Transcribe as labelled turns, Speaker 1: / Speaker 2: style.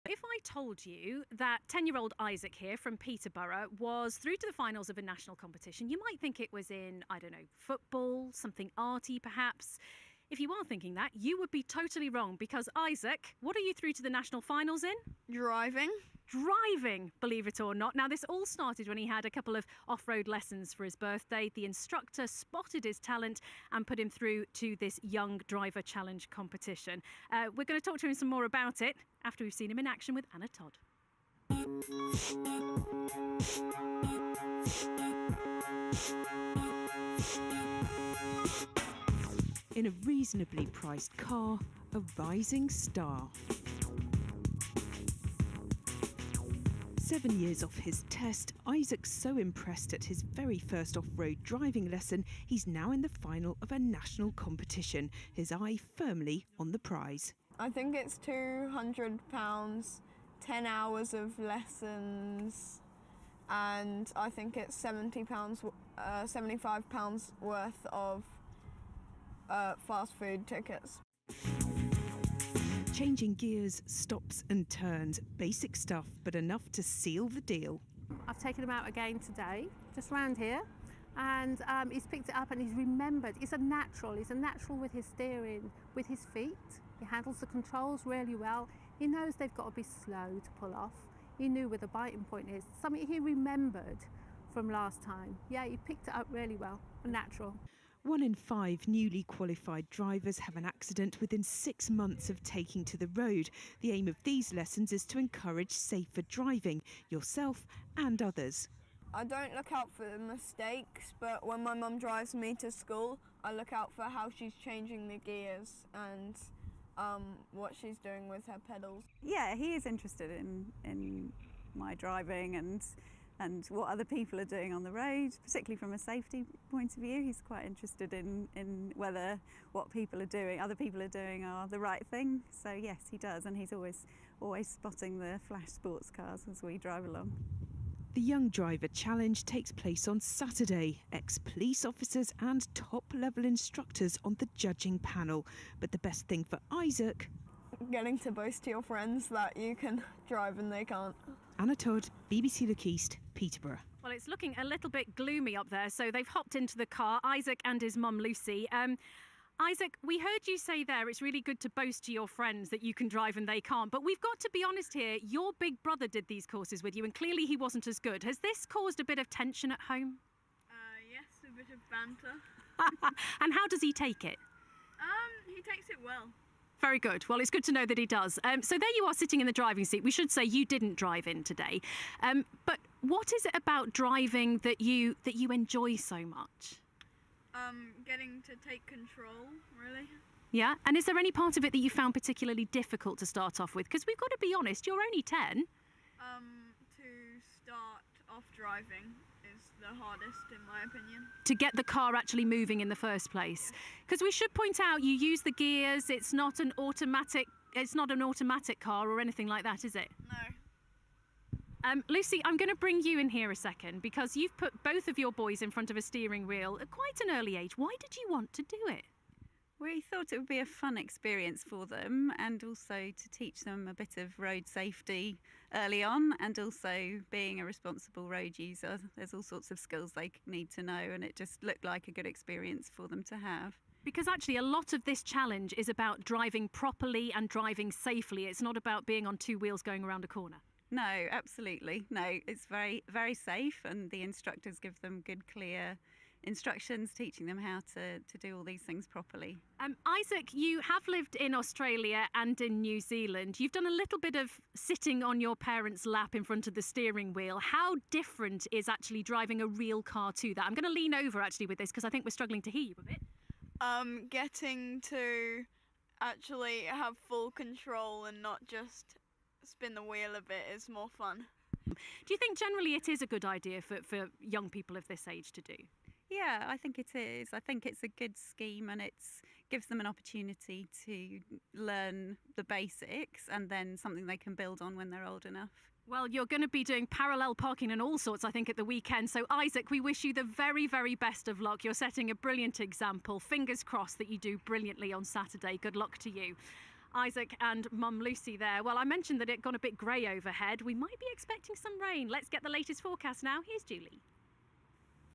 Speaker 1: If I told you that 10-year-old Isaac here from Peterborough was through to the finals of a national competition, you might think it was in, I don't know, football, something arty perhaps. If you are thinking that, you would be totally wrong because Isaac, what are you through to the national finals in?
Speaker 2: Driving.
Speaker 1: Driving, believe it or not. Now, this all started when he had a couple of off-road lessons for his birthday. The instructor spotted his talent and put him through to this Young Driver Challenge competition. We're going to talk to him some more about it after we've seen him in action with Anna Todd.
Speaker 3: In a reasonably priced car, a rising star. 7 years off his test, Isaac's so impressed at his very first off-road driving lesson, he's now in the final of a national competition, his eye firmly on the prize.
Speaker 2: I think it's £200, 10 hours of lessons, and I think it's £75 worth of fast food tickets.
Speaker 3: Changing gears, stops and turns, basic stuff, but enough to seal the deal.
Speaker 4: I've taken him out again today, just round here, and he's picked it up and he's remembered. He's a natural with his steering, with his feet. He handles the controls really well. He knows they've got to be slow to pull off. He knew where the biting point is, something he remembered from last time. Yeah, he picked it up really well, a natural.
Speaker 3: 1 in 5 newly qualified drivers have an accident within 6 months of taking to the road. The aim of these lessons is to encourage safer driving, yourself and others.
Speaker 2: I don't look out for mistakes, but when my mum drives me to school, I look out for how she's changing the gears and what she's doing with her pedals.
Speaker 5: Yeah, he is interested in my driving and what other people are doing on the road, particularly from a safety point of view. He's quite interested in whether what other people are doing are the right thing. So yes, he does, and he's always spotting the flash sports cars as we drive along.
Speaker 3: The Young Driver Challenge takes place on Saturday. Ex-police officers and top-level instructors on the judging panel. But the best thing for Isaac...
Speaker 2: getting to boast to your friends that you can drive and they can't.
Speaker 3: Anna Todd, BBC Look East, Peterborough.
Speaker 1: Well, it's looking a little bit gloomy up there, so they've hopped into the car, Isaac and his mum, Lucy. Isaac, we heard you say there it's really good to boast to your friends that you can drive and they can't, but we've got to be honest here, your big brother did these courses with you and clearly he wasn't as good. Has this caused a bit of tension at home?
Speaker 6: Yes, a bit of banter.
Speaker 1: And how does he take it?
Speaker 6: He takes it well.
Speaker 1: Very good. Well, it's good to know that he does. So there you are sitting in the driving seat. We should say you didn't drive in today. But what is it about driving that you enjoy so much?
Speaker 6: Getting to take control, really.
Speaker 1: Yeah? And is there any part of it that you found particularly difficult to start off with? Because we've got to be honest, you're only 10.
Speaker 6: To start off driving is the hardest, in my opinion.
Speaker 1: To get the car actually moving in the first place. Because we should point out you use the gears, it's not an automatic car or anything like that, is it?
Speaker 6: No.
Speaker 1: Lucy, I'm going to bring you in here a second because you've put both of your boys in front of a steering wheel at quite an early age. Why did you want to do it?
Speaker 5: We thought it would be a fun experience for them and also to teach them a bit of road safety early on and also being a responsible road user. There's all sorts of skills they need to know and it just looked like a good experience for them to have.
Speaker 1: Because actually a lot of this challenge is about driving properly and driving safely. It's not about being on two wheels going around a corner.
Speaker 5: No, absolutely. No, it's very, very safe and the instructors give them good, clear instructions, teaching them how to do all these things properly.
Speaker 1: Isaac, you have lived in Australia and in New Zealand. You've done a little bit of sitting on your parents' lap in front of the steering wheel. How different is actually driving a real car to that? I'm going to lean over actually with this because I think we're struggling to hear you a bit.
Speaker 6: Getting to actually have full control and not just spin the wheel a bit is more fun.
Speaker 1: Do you think generally it is a good idea for young people of this age to do?
Speaker 5: Yeah, I think it is. I think it's a good scheme and it gives them an opportunity to learn the basics and then something they can build on when they're old enough.
Speaker 1: Well, you're going to be doing parallel parking and all sorts, I think, at the weekend. So, Isaac, we wish you the very, very best of luck. You're setting a brilliant example. Fingers crossed that you do brilliantly on Saturday. Good luck to you. Isaac and Mum Lucy there. Well, I mentioned that it got a bit grey overhead. We might be expecting some rain. Let's get the latest forecast now. Here's Julie.